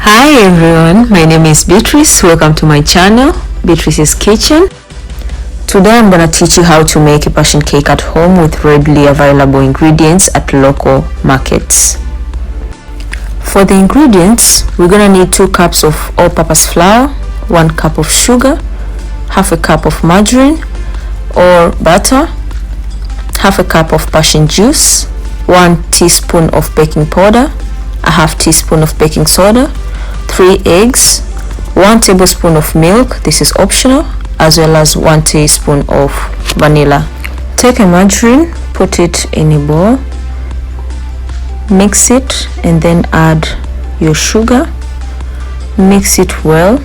Hi everyone, my name is Beatrice. Welcome to my channel, Beatrice's Kitchen. Today I'm gonna teach you how to make a passion cake at home with readily available ingredients at local markets. For the ingredients, we're gonna need 2 cups of all-purpose flour, 1 cup of sugar, half a cup of margarine or butter, half a cup of passion juice, 1 teaspoon of baking powder, a half teaspoon of baking soda, 3 eggs, 1 tablespoon of milk, this is optional, as well as 1 teaspoon of vanilla. Take a margarine, put it in a bowl, mix it, and then add your sugar. Mix it well,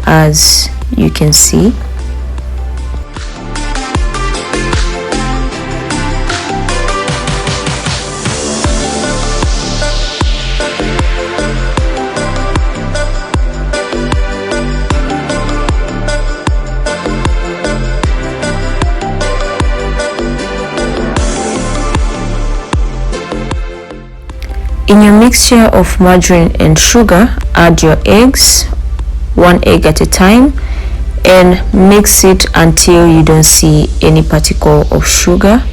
as you can see. In your mixture of margarine and sugar, add your eggs, 1 egg at a time, and mix it until you don't see any particle of sugar.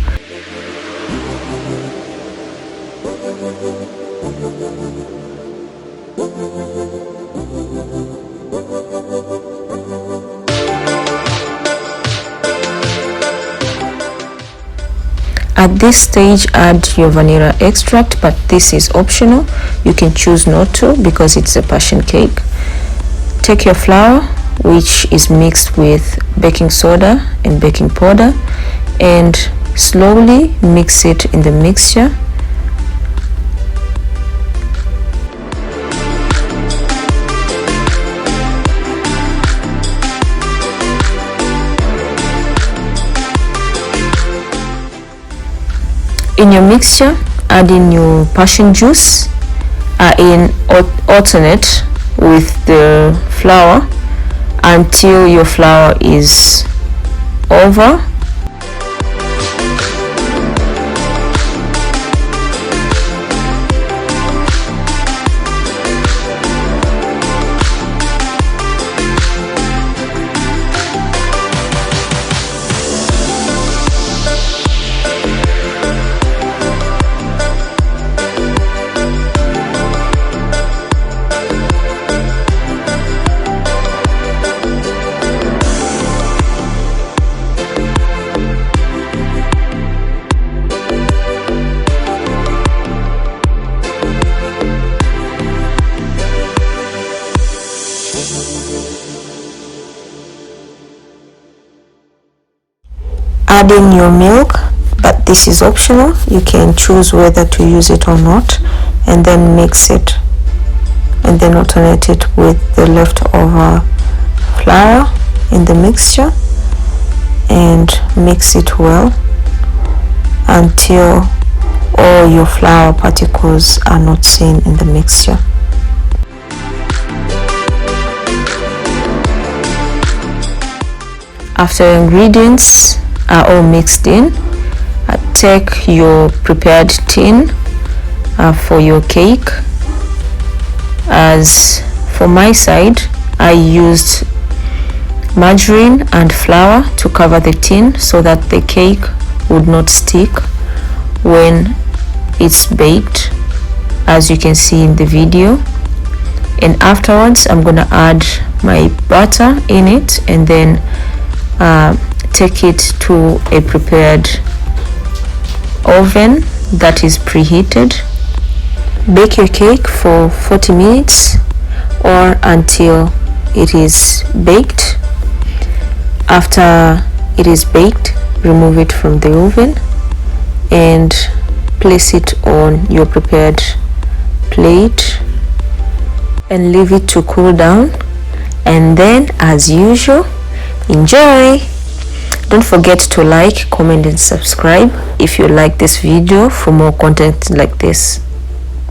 At this stage, add your vanilla extract, but this is optional. You can choose not to because it's a passion cake. Take your flour, which is mixed with baking soda and baking powder, and slowly mix it in the mixture. In your mixture, add in your passion juice, alternate with the flour until your flour is over. Add in your milk, but this is optional. You can choose whether to use it or not, and then mix it, and then alternate it with the leftover flour in the mixture, and mix it well until all your flour particles are not seen in the mixture. After ingredients are all mixed in, take your prepared tin for your cake. As for my side, I used margarine and flour to cover the tin so that the cake would not stick when it's baked, as you can see in the video. And afterwards, I'm gonna add my butter in it, and then take it to a prepared oven that is preheated. Bake your cake for 40 minutes or until it is baked. After it is baked, remove it from the oven and place it on your prepared plate and leave it to cool down, and then, as usual, enjoy. Don't forget to like, comment and subscribe if you like this video for more content like this.